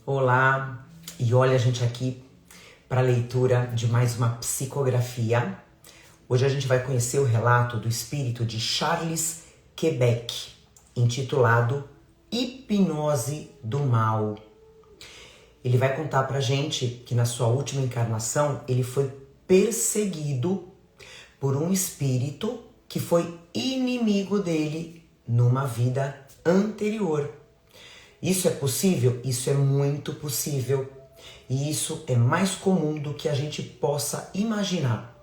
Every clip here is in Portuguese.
Olá, e olha a gente aqui para a leitura de mais uma psicografia. Hoje a gente vai conhecer o relato do espírito de Charles Quebec, intitulado Hipnose do Mal. Ele vai contar pra gente que na sua última encarnação ele foi perseguido por um espírito que foi inimigo dele numa vida anterior. Isso é possível? Isso é muito possível. E isso é mais comum do que a gente possa imaginar.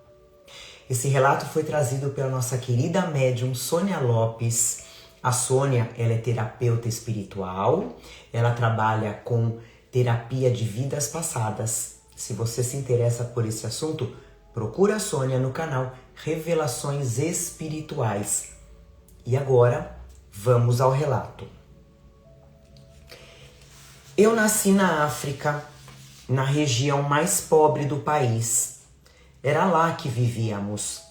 Esse relato foi trazido pela nossa querida médium Sônia Lopes. A Sônia, ela é terapeuta espiritual, ela trabalha com terapia de vidas passadas. Se você se interessa por esse assunto, procura a Sônia no canal Revelações Espirituais. E agora, vamos ao relato. Eu nasci na África, na região mais pobre do país. Era lá que vivíamos.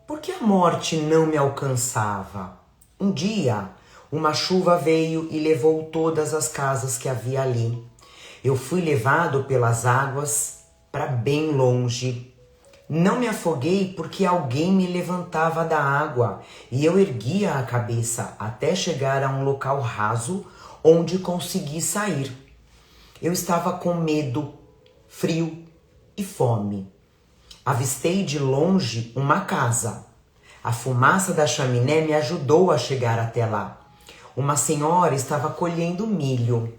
Por que a morte não me alcançava? Um dia, uma chuva veio e levou todas as casas que havia ali. Eu fui levado pelas águas para bem longe. Não me afoguei porque alguém me levantava da água e eu erguia a cabeça até chegar a um local raso onde consegui sair. Eu estava com medo, frio e fome. Avistei de longe uma casa. A fumaça da chaminé me ajudou a chegar até lá. Uma senhora estava colhendo milho.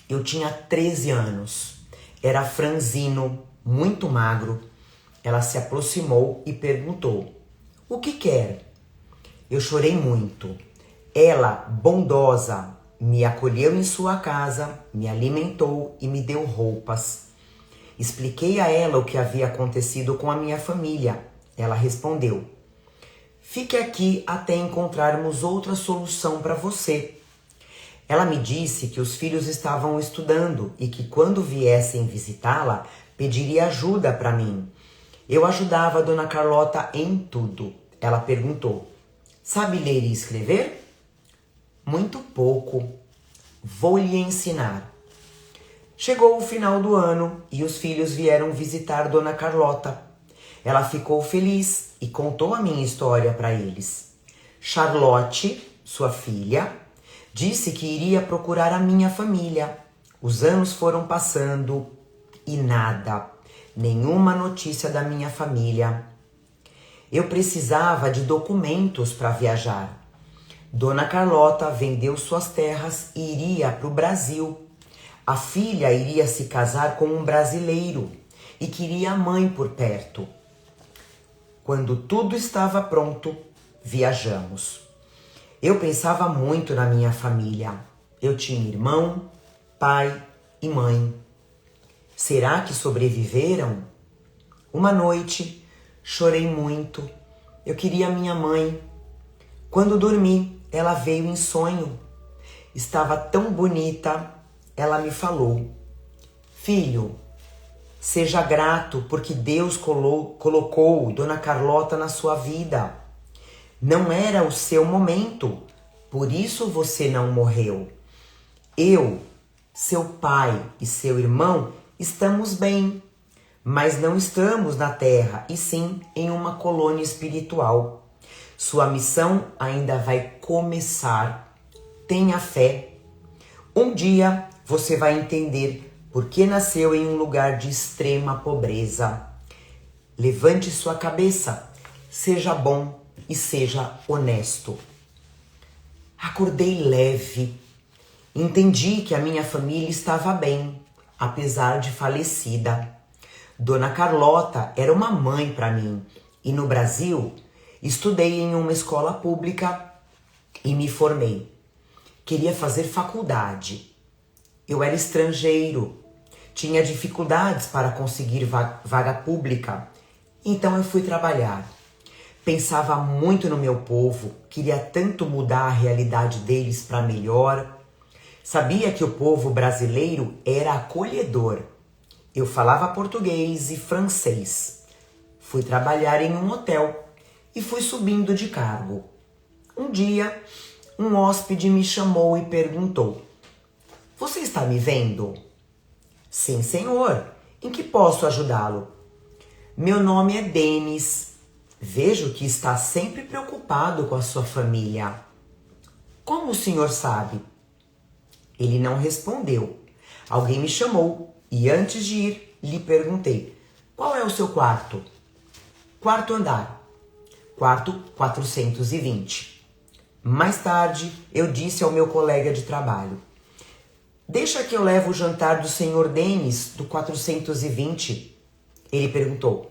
Eu tinha 13 anos. Era franzino, muito magro. Ela se aproximou e perguntou: "O que quer?" Eu chorei muito. Ela, bondosa, me acolheu em sua casa, me alimentou e me deu roupas. Expliquei a ela o que havia acontecido com a minha família. Ela respondeu: "Fique aqui até encontrarmos outra solução para você." Ela me disse que os filhos estavam estudando e que quando viessem visitá-la, pediria ajuda para mim. Eu ajudava a Dona Carlota em tudo. Ela perguntou: "Sabe ler e escrever?" "Muito pouco. Vou lhe ensinar." Chegou o final do ano e os filhos vieram visitar Dona Carlota. Ela ficou feliz e contou a minha história para eles. Charlotte, sua filha, disse que iria procurar a minha família. Os anos foram passando e nada, nenhuma notícia da minha família. Eu precisava de documentos para viajar. Dona Carlota vendeu suas terras e iria para o Brasil. A filha iria se casar com um brasileiro e queria a mãe por perto. Quando tudo estava pronto, viajamos. Eu pensava muito na minha família. Eu tinha irmão, pai e mãe. Será que sobreviveram? Uma noite, chorei muito. Eu queria minha mãe. Quando dormi, ela veio em sonho. Estava tão bonita. Ela me falou: "Filho, seja grato porque Deus colocou Dona Carlota na sua vida. Não era o seu momento, por isso você não morreu. Eu, seu pai e seu irmão estamos bem, mas não estamos na terra, e sim em uma colônia espiritual. Sua missão ainda vai começar. Tenha fé. Um dia você vai entender por que nasceu em um lugar de extrema pobreza. Levante sua cabeça, seja bom e seja honesto." Acordei leve. Entendi que a minha família estava bem, apesar de falecida. Dona Carlota era uma mãe para mim e no Brasil estudei em uma escola pública e me formei. Queria fazer faculdade. Eu era estrangeiro, tinha dificuldades para conseguir vaga pública, então eu fui trabalhar. Pensava muito no meu povo, queria tanto mudar a realidade deles para melhor. Sabia que o povo brasileiro era acolhedor. Eu falava português e francês. Fui trabalhar em um hotel e fui subindo de cargo. Um dia, um hóspede me chamou e perguntou: Você está me vendo? Sim, senhor. Em que posso ajudá-lo? Meu nome é Denis. Vejo que está sempre preocupado com a sua família. Como o senhor sabe? Ele não respondeu. Alguém me chamou e antes de ir, lhe perguntei: qual é o seu quarto? Quarto andar. Quarto 420. Mais tarde, eu disse ao meu colega de trabalho: deixa que eu levo o jantar do senhor Denis, do 420. Ele perguntou: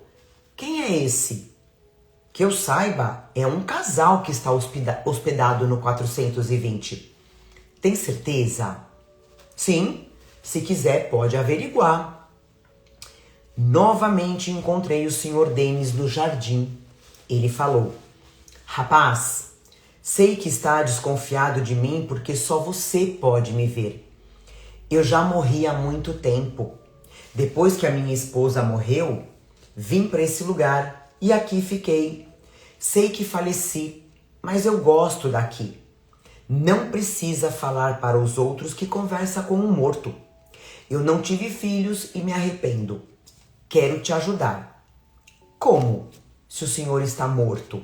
quem é esse? Que eu saiba, é um casal que está hospedado no 420. Tem certeza? Sim, se quiser pode averiguar. Novamente encontrei o senhor Denis no jardim. Ele falou: rapaz, sei que está desconfiado de mim porque só você pode me ver. Eu já morri há muito tempo. Depois que a minha esposa morreu, vim para esse lugar e aqui fiquei. Sei que faleci, mas eu gosto daqui. Não precisa falar para os outros que conversa com um morto. Eu não tive filhos e me arrependo. Quero te ajudar. Como? Se o senhor está morto?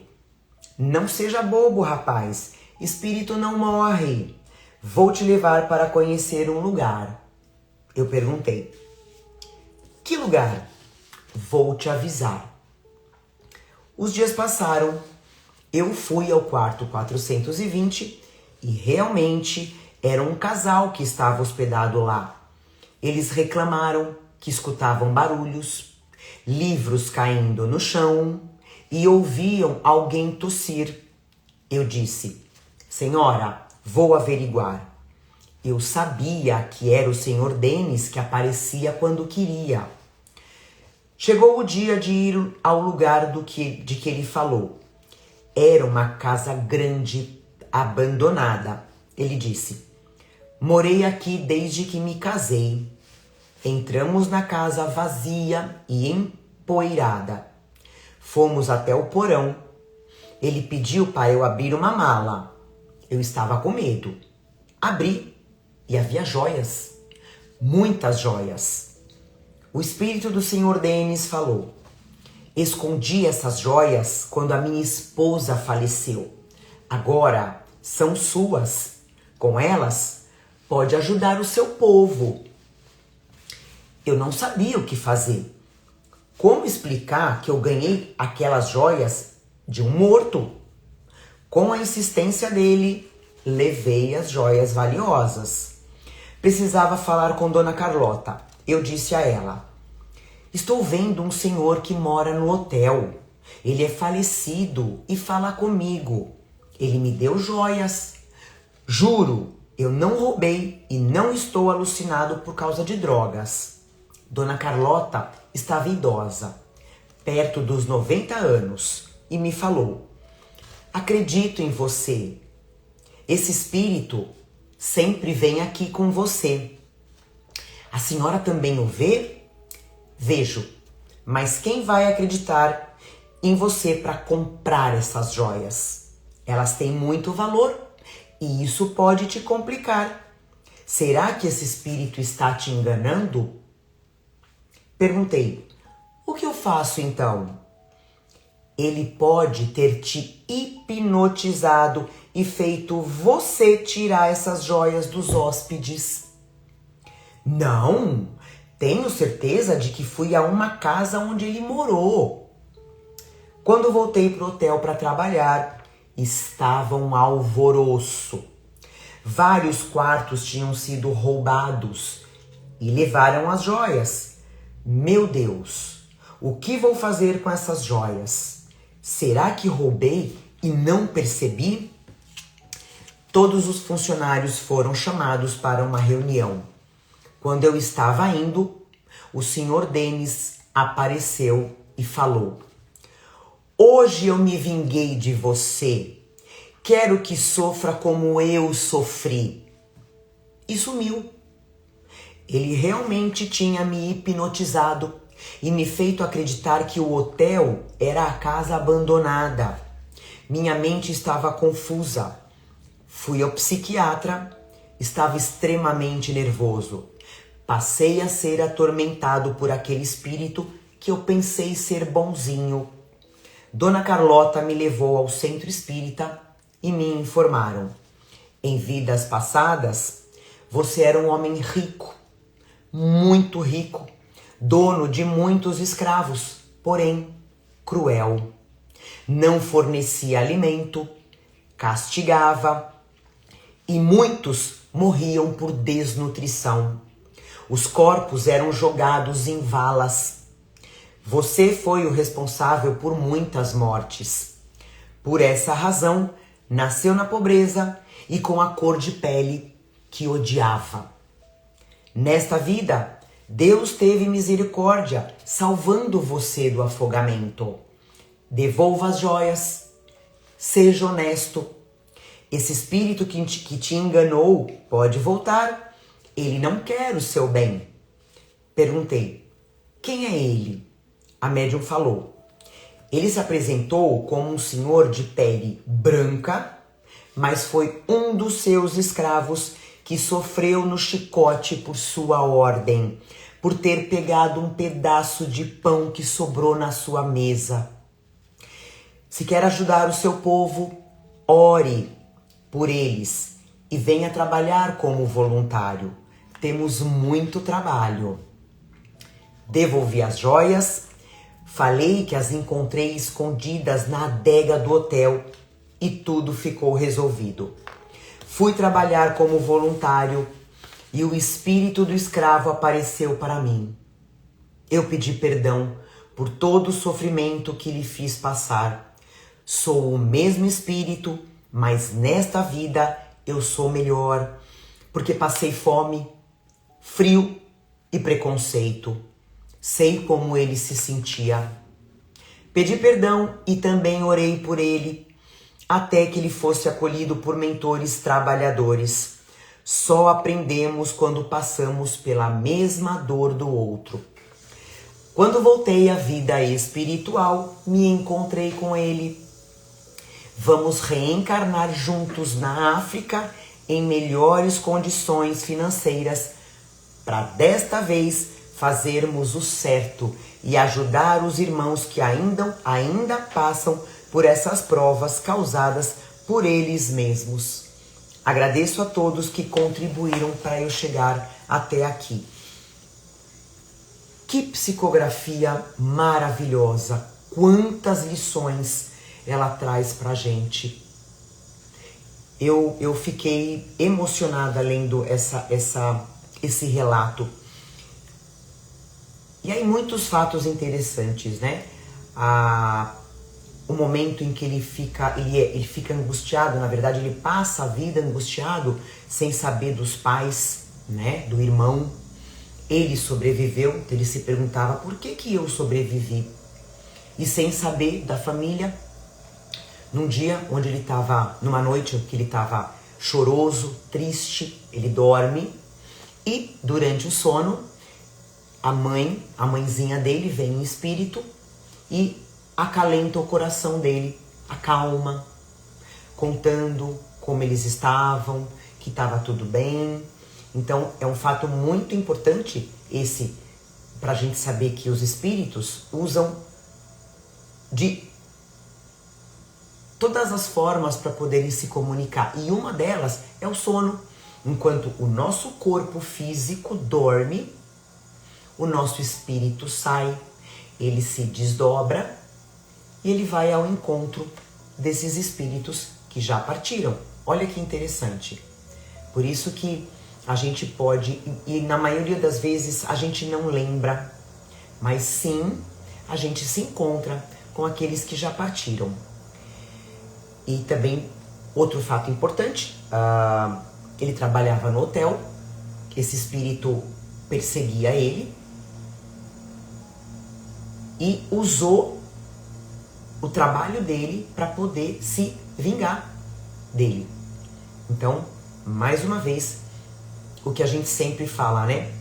Não seja bobo, rapaz. Espírito não morre. Vou te levar para conhecer um lugar. Eu perguntei: que lugar? Vou te avisar. Os dias passaram. Eu fui ao quarto 420 e realmente era um casal que estava hospedado lá. Eles reclamaram que escutavam barulhos, livros caindo no chão e ouviam alguém tossir. Eu disse: senhora, vou averiguar. Eu sabia que era o senhor Denis que aparecia quando queria. Chegou o dia de ir ao lugar de que ele falou. Era uma casa grande, abandonada. Ele disse: morei aqui desde que me casei. Entramos na casa vazia e empoeirada. Fomos até o porão. Ele pediu para eu abrir uma mala. Eu estava com medo. Abri e havia joias. Muitas joias. O espírito do senhor Denis falou: escondi essas joias quando a minha esposa faleceu. Agora são suas. Com elas, pode ajudar o seu povo. Eu não sabia o que fazer. Como explicar que eu ganhei aquelas joias de um morto? Com a insistência dele, levei as joias valiosas. Precisava falar com Dona Carlota. Eu disse a ela: estou vendo um senhor que mora no hotel. Ele é falecido e fala comigo. Ele me deu joias. Juro, eu não roubei e não estou alucinado por causa de drogas. Dona Carlota estava idosa, perto dos 90 anos, e me falou: acredito em você. Esse espírito sempre vem aqui com você. A senhora também o vê? Vejo, mas quem vai acreditar em você para comprar essas joias? Elas têm muito valor e isso pode te complicar. Será que esse espírito está te enganando? Perguntei: o que eu faço então? Ele pode ter te hipnotizado e feito você tirar essas joias dos hóspedes. Não, tenho certeza de que fui a uma casa onde ele morou. Quando voltei para o hotel para trabalhar, estava um alvoroço. Vários quartos tinham sido roubados e levaram as joias. Meu Deus, o que vou fazer com essas joias? Será que roubei e não percebi? Todos os funcionários foram chamados para uma reunião. Quando eu estava indo, o senhor Denis apareceu e falou: hoje eu me vinguei de você. Quero que sofra como eu sofri. E sumiu. Ele realmente tinha me hipnotizado e me feito acreditar que o hotel era a casa abandonada. Minha mente estava confusa. Fui ao psiquiatra Estava extremamente nervoso. Passei a ser atormentado por aquele espírito que eu pensei ser bonzinho. Dona Carlota me levou ao centro espírita e me informaram: em vidas passadas, você era um homem rico, muito rico, dono de muitos escravos, porém cruel. Não fornecia alimento, castigava e muitos morriam por desnutrição. Os corpos eram jogados em valas. Você foi o responsável por muitas mortes. Por essa razão, nasceu na pobreza e com a cor de pele que odiava. Nesta vida, Deus teve misericórdia, salvando você do afogamento. Devolva as joias. Seja honesto. Esse espírito que te enganou pode voltar. Ele não quer o seu bem. Perguntei: quem é ele? A médium falou: ele se apresentou como um senhor de pele branca, mas foi um dos seus escravos que sofreu no chicote por sua ordem, por ter pegado um pedaço de pão que sobrou na sua mesa. Se quer ajudar o seu povo, ore por eles e venha trabalhar como voluntário. Temos muito trabalho. Devolvi as joias, falei que as encontrei escondidas na adega do hotel e tudo ficou resolvido. Fui trabalhar como voluntário e o espírito do escravo apareceu para mim. Eu pedi perdão por todo o sofrimento que lhe fiz passar. Sou o mesmo espírito, mas nesta vida eu sou melhor, porque passei fome, frio e preconceito. Sei como ele se sentia. Pedi perdão e também orei por ele, até que ele fosse acolhido por mentores trabalhadores. Só aprendemos quando passamos pela mesma dor do outro. Quando voltei à vida espiritual, me encontrei com ele. Vamos reencarnar juntos na África em melhores condições financeiras, para desta vez fazermos o certo e ajudar os irmãos que ainda passam por essas provas causadas por eles mesmos. Agradeço a todos que contribuíram para eu chegar até aqui. Que psicografia maravilhosa! Quantas lições ela traz pra gente. Eu fiquei emocionada lendo esse relato. E aí muitos fatos interessantes, né? O momento em que ele fica angustiado, na verdade ele passa a vida angustiado, sem saber dos pais, né? Do irmão. Ele sobreviveu, então ele se perguntava: por que eu sobrevivi? E sem saber da família, num dia onde ele estava, numa noite que ele estava choroso, triste, ele dorme e durante o sono, a mãezinha dele vem em espírito e acalenta o coração dele, acalma, contando como eles estavam, que estava tudo bem. Então é um fato muito importante esse, para a gente saber que os espíritos usam de todas as formas para poderem se comunicar. E uma delas é o sono. Enquanto o nosso corpo físico dorme, o nosso espírito sai, ele se desdobra e ele vai ao encontro desses espíritos que já partiram. Olha que interessante. Por isso que a gente pode, e na maioria das vezes a gente não lembra, mas sim a gente se encontra com aqueles que já partiram. E também, outro fato importante, ele trabalhava no hotel, esse espírito perseguia ele e usou o trabalho dele para poder se vingar dele. Então, mais uma vez, o que a gente sempre fala, né?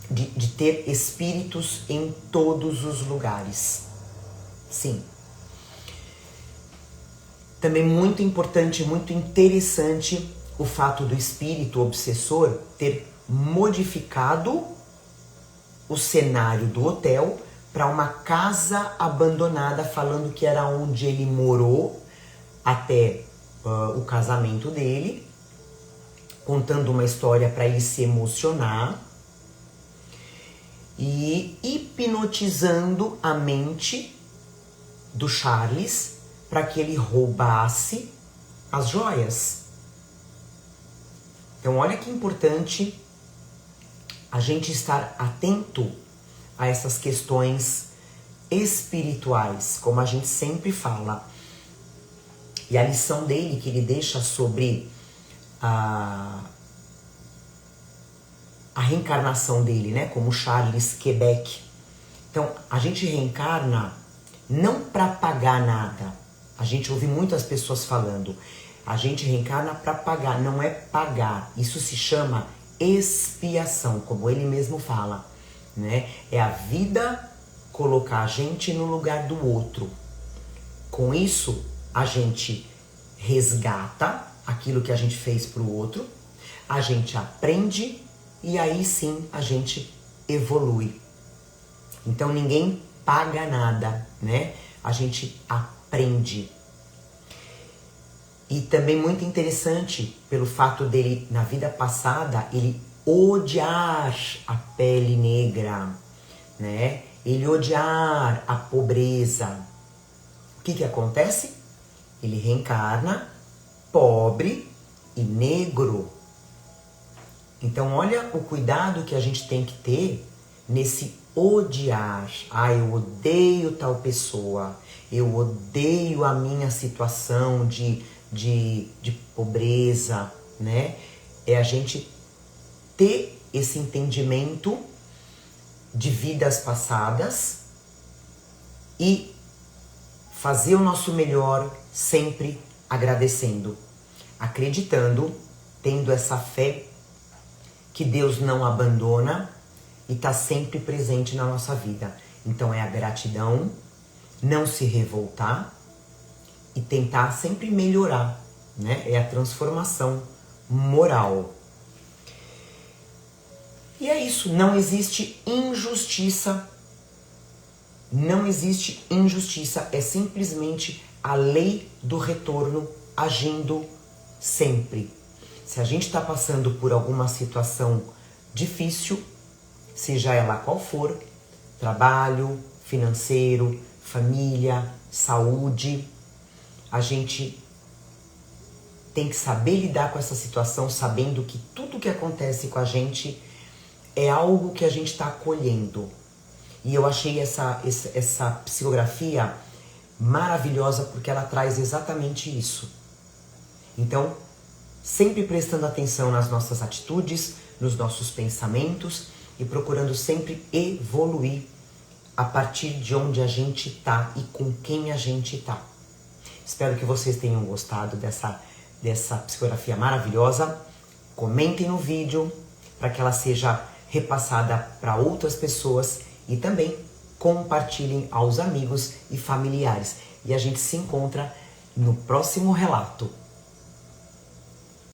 De ter espíritos em todos os lugares. Sim. Também muito importante, muito interessante o fato do espírito obsessor ter modificado o cenário do hotel para uma casa abandonada, falando que era onde ele morou até o casamento dele, contando uma história para ele se emocionar e hipnotizando a mente do Charles para que ele roubasse as joias. Então olha que importante a gente estar atento a essas questões espirituais, como a gente sempre fala. E a lição dele que ele deixa sobre a reencarnação dele, né, como Charles Quebec. Então, a gente reencarna não para pagar nada. A gente ouve muitas pessoas falando, a gente reencarna para pagar, não é pagar. Isso se chama expiação, como ele mesmo fala, né? É a vida colocar a gente no lugar do outro. Com isso, a gente resgata aquilo que a gente fez para o outro, a gente aprende e aí sim a gente evolui. Então ninguém paga nada, né? A gente aprende. E também muito interessante pelo fato dele, na vida passada, ele odiar a pele negra, né? Ele odiar a pobreza. O que acontece? Ele reencarna pobre e negro. Então olha o cuidado que a gente tem que ter nesse odiar. Ah, eu odeio tal pessoa, eu odeio a minha situação de pobreza, né? É a gente ter esse entendimento de vidas passadas e fazer o nosso melhor sempre agradecendo, acreditando, tendo essa fé que Deus não abandona e está sempre presente na nossa vida. Então é a gratidão, não se revoltar e tentar sempre melhorar, né? É a transformação moral. E é isso, não existe injustiça. Não existe injustiça, é simplesmente a lei do retorno agindo sempre. Se a gente está passando por alguma situação difícil, seja ela qual for, trabalho, financeiro, família, saúde, a gente tem que saber lidar com essa situação, sabendo que tudo que acontece com a gente é algo que a gente está acolhendo. E eu achei essa psicografia maravilhosa porque ela traz exatamente isso. Então, sempre prestando atenção nas nossas atitudes, nos nossos pensamentos e procurando sempre evoluir a partir de onde a gente está e com quem a gente está. Espero que vocês tenham gostado dessa psicografia maravilhosa. Comentem no vídeo para que ela seja repassada para outras pessoas e também compartilhem aos amigos e familiares. E a gente se encontra no próximo relato.